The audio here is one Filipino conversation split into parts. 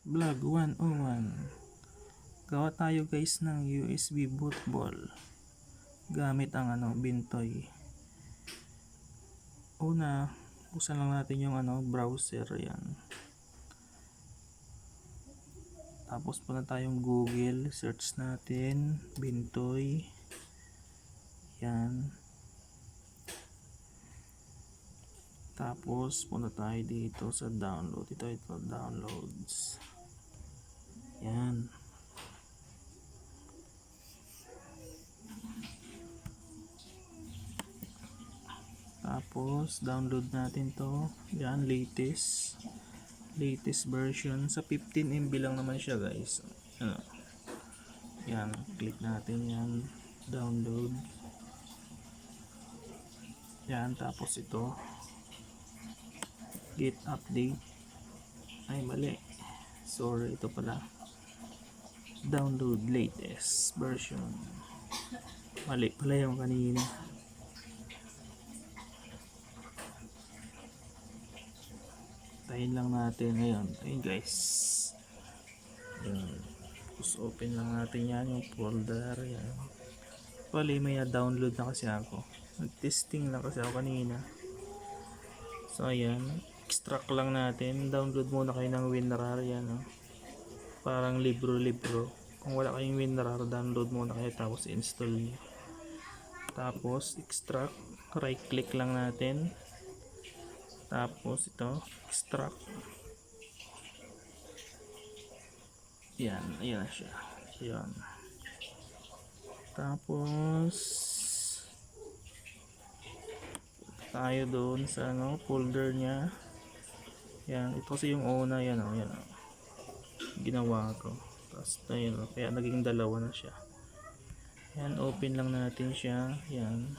Vlog 101. Gawa tayo guys ng USB boot ball gamit ang Bintoy. Una, buksan lang natin yung browser, yan. Tapos punta tayong Google, search natin Bintoy. Yan. Tapos punta tayo dito sa download. Ito downloads. Yan. Tapos download natin to. Yan, latest version. Sa 15 MB lang naman siya guys. Yan, click natin yan, download. Yan, tapos ito get update. Ay mali, sorry, ito pala download latest version. Mali pala yung kanina. Tayin lang natin ngayon. Ayun guys, yan. Tapos open lang natin yan, yung folder. Yan, pali may download na kasi ako, nag-testing lang kasi ako kanina. So ayan, extract lang natin. Download muna kayo ng WinRAR. Yan, parang libro. Kung wala kayong WinRAR, download muna kayo tapos install nyo. Tapos extract, right click lang natin. Tapos ito, extract. Yan, ayan na siya. Yan. Tapos tayo doon sa folder nya. Yan, ito kasi yung una. Yan ginawa ko. Tapos ayun, kaya naging dalawa na siya. Yan, open lang natin siya. Yan.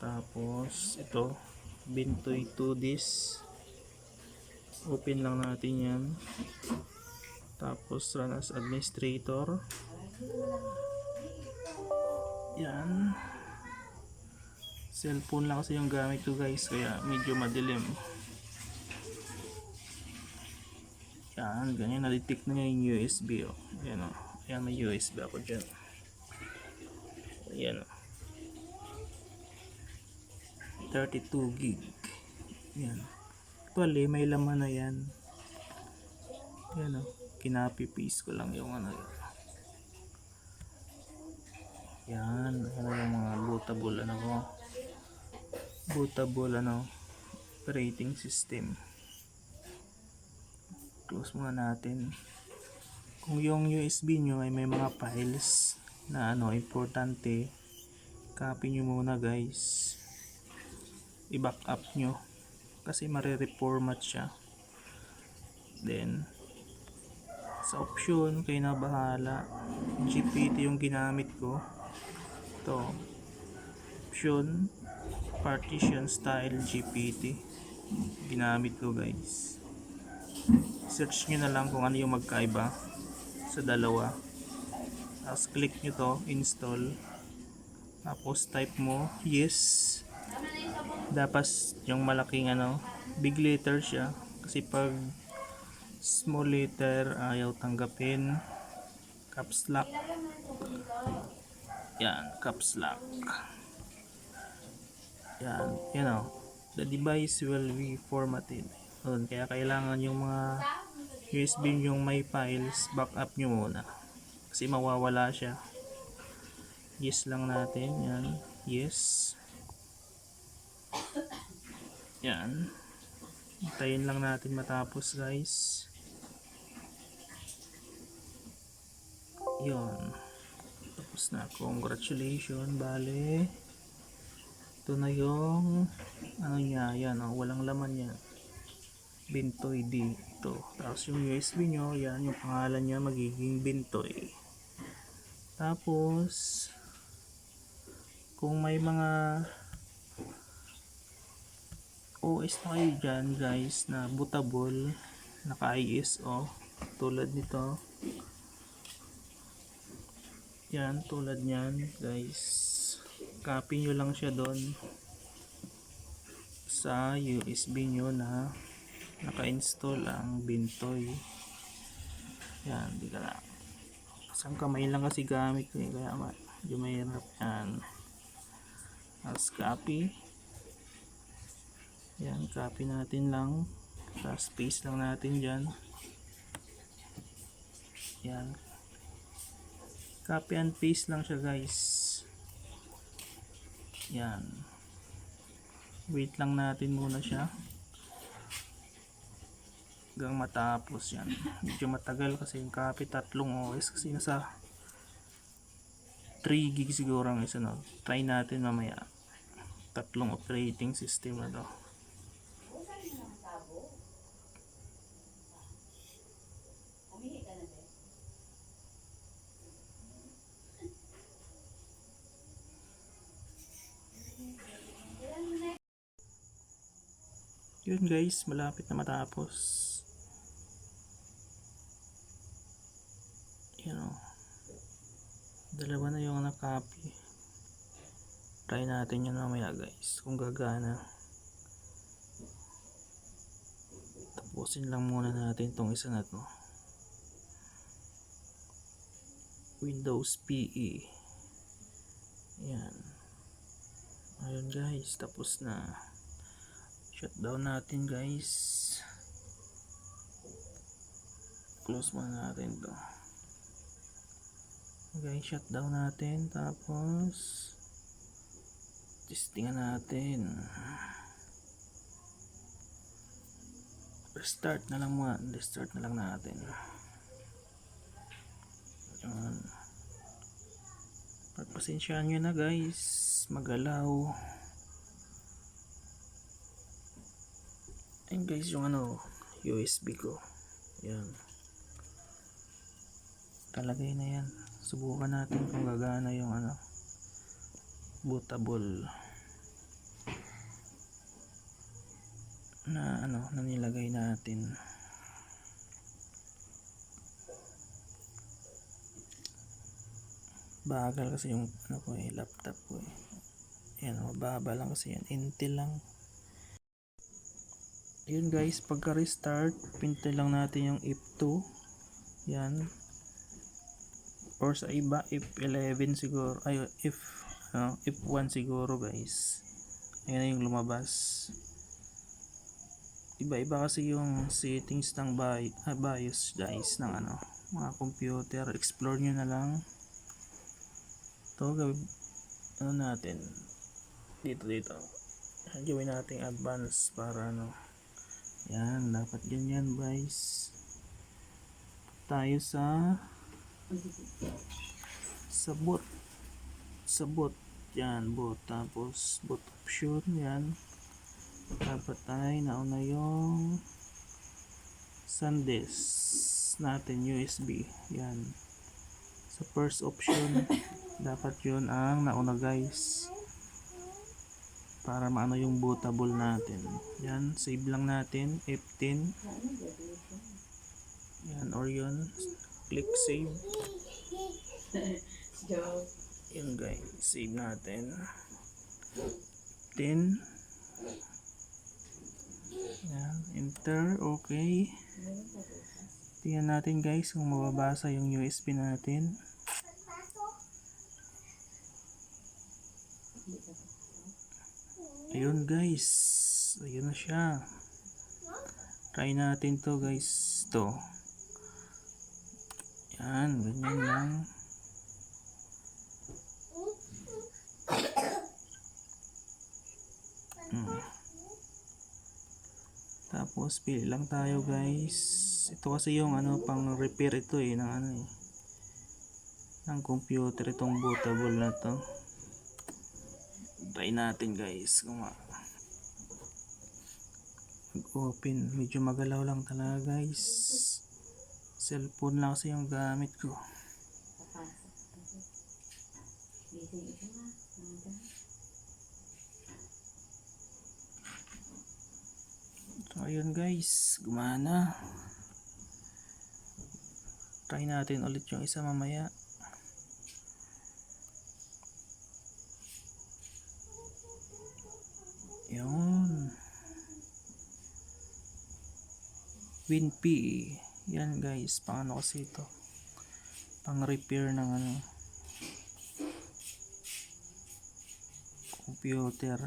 Tapos ito, Bintoy 2Ds. Open lang natin yan. Tapos run as administrator. Yan. Cellphone lang kasi yung gamit ko guys, kaya medyo madilim. Yan, ganyan, na-detect na yung USB. Ayan, ayan, may USB ako dyan. Ayan, 32 gig. Yan, actually may laman na yan. Yan, kinapi paste ko lang yung yan. Yan yung mga bootable operating system. Close muna natin. Kung yung USB nyo ay may mga files na importante, copy nyo muna guys, i-backup nyo kasi mare-reformat siya. Then sa option, kayo na bahala. GPT yung ginamit ko. Ito, option partition style GPT ginamit ko guys. Search nyo na lang kung ano yung magkaiba sa dalawa. Tapos click nyo to, install. Tapos type mo yes. Dapat yung malaking big letter siya, kasi pag small letter ayaw tanggapin. Caps lock. Yan, caps lock. Yan, the device will be formatted. Kaya kailangan yung mga USB yung may files, backup nyo muna kasi mawawala siya. Yes lang natin. Yan, yes. Yan, hintayin lang natin matapos guys. Yun, tapos na. Congratulations. Bale, ito na yung niya. Yan, walang laman yan, Bintoy dito. Tapos yung USB nyo, yan yung pangalan niya, magiging Bintoy. Tapos kung may mga OS na kayo dyan guys na bootable, naka ISO tulad nito, yan, tulad nyan guys, copy nyo lang siya doon sa USB nyo na naka-install ang Bintoy. Yan, di ka na. Isang kamay lang kasi gamit ko eh, kaya medyo mahirap yan. As copy. Yan, copy natin lang. Tapos paste lang natin dyan. Yan. Copy and paste lang siya guys. Yan. Wait lang natin muna siya. Hanggang matapos yan. Medyo matagal kasi yung copy, 3 OS kasi nasa 3 gig siguro ang isa, no. Try natin mamaya. 3 operating system na to. Yun guys, malapit na matapos. Yan o. Dalawa na yung na-copy. Try natin yun mamaya guys, kung gagana. Tapusin lang muna natin tong isa na to. Windows PE. Yan. Ayun guys, tapos na. Shutdown natin guys. Close muna natin to. Okay, shutdown natin. Tapos testingan natin. Restart na lang muna. Restart na lang natin. Ayan. Pagpasensyaan nyo na guys. Magalaw. Ayan guys yung USB ko. Ayan. Talagay na yan. Subukan natin kung gagana yung bootable na na nilagay natin. Bagal kasi yung laptop ko eh. Ayan, mababa lang kasi yan. Intel lang. Yun guys, pagka restart, pintay lang natin yung F2. Yan. Or sa iba, F11 siguro. Ay, F1 siguro guys. Ayan na yung lumabas. Iba-iba kasi yung settings ng BIOS guys ng mga computer. Explore nyo na lang. Ito, natin. Dito. Gawin natin advance para yan, dapat ganyan guys. Tayo sa boot. Yan, boot. Tapos boot option, yan. Dapat ay nauna yung SanDisk natin, USB. Yan. Sa first option, dapat yun ang nauna guys. Para maano yung bootable natin. Yan, save lang natin. F10. Yan, or yun. Click save. Yan guys, save natin. 10. Yan, enter. Okay. Tingnan natin guys kung mababasa yung USB natin. Ayun guys, ayun na siya. Try natin to guys. To. Yan, ganyan lang. Tapos pili lang tayo guys. Ito kasi yung pang repair ito eh ng ng computer, itong bootable na to. Try natin guys kung mag-open. Medyo magalaw lang talaga guys. Cellphone lang kasi yung gamit ko. So ayun guys, gumana. Try natin ulit yung isa mamaya. Yun. WinPE. Yan guys, pang ano kasi ito, pang repair ng ano, computer.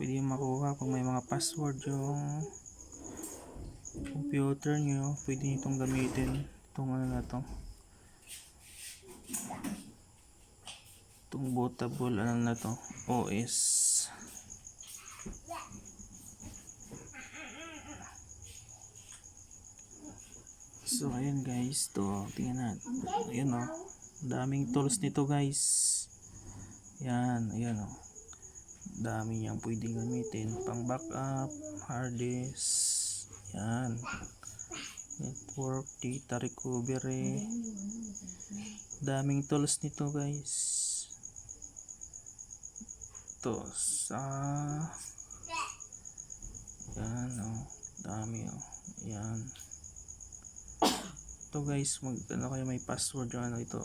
Pwede yung makuha kung may mga password yung computer nyo, pwede nyo itong gamitin. Itong ano na to, itong bootable ano na to, OS. So ayun guys, to tingnan natin. Ayun oh, daming tools nito guys. Yan, ayan oh. Dami niyang pwedeng gamitin, pang backup, hard disk. Yan. Network, data recovery. Daming tools nito guys. To sa yan oh, dami oh. Yan. Ito guys, mag ano kayo, may password yung ano ito,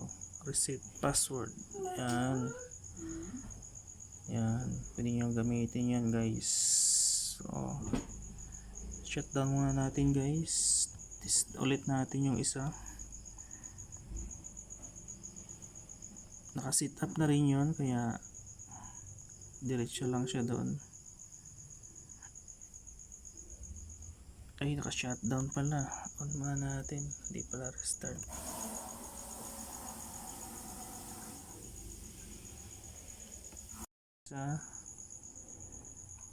reset password. Yan. Yan, pwede nyo gamitin yan guys. So shutdown muna natin guys. Test ulit natin yung isa. Naka-set up na rin yun, kaya diretso lang siya doon. Ay, naka-shutdown pala. On muna natin, hindi pala restart. Isa.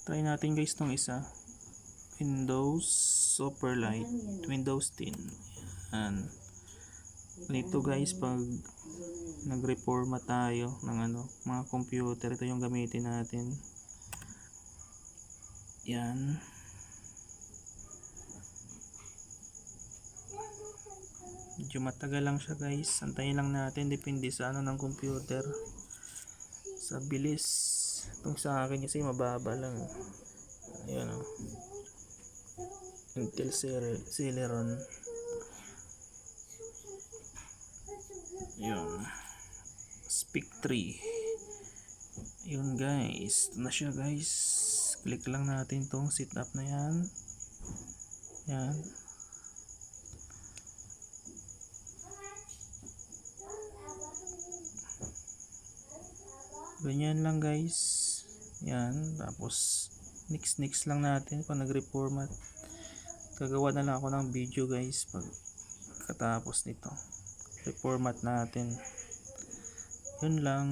Try natin guys tong isa. Windows Superlight, Windows 10. Yan. Nito guys, pag nag-reformat tayo ng ano, mga computer, ito yung gamitin natin. Yan. Medyo matagal lang siya guys, antayin lang natin, depende sa ano ng computer, sa bilis. Itong sa akin kasi mababa lang. Ayan o, Intel Celeron. Yun, Speak 3. Yun guys, ito na siya guys. Click lang natin tong setup na yan. Yan. Ganyan lang guys. Yan, tapos next lang natin pag nag-reformat. Gagawa na lang ako ng video guys pag katapos nito. Reformat natin. Yun lang.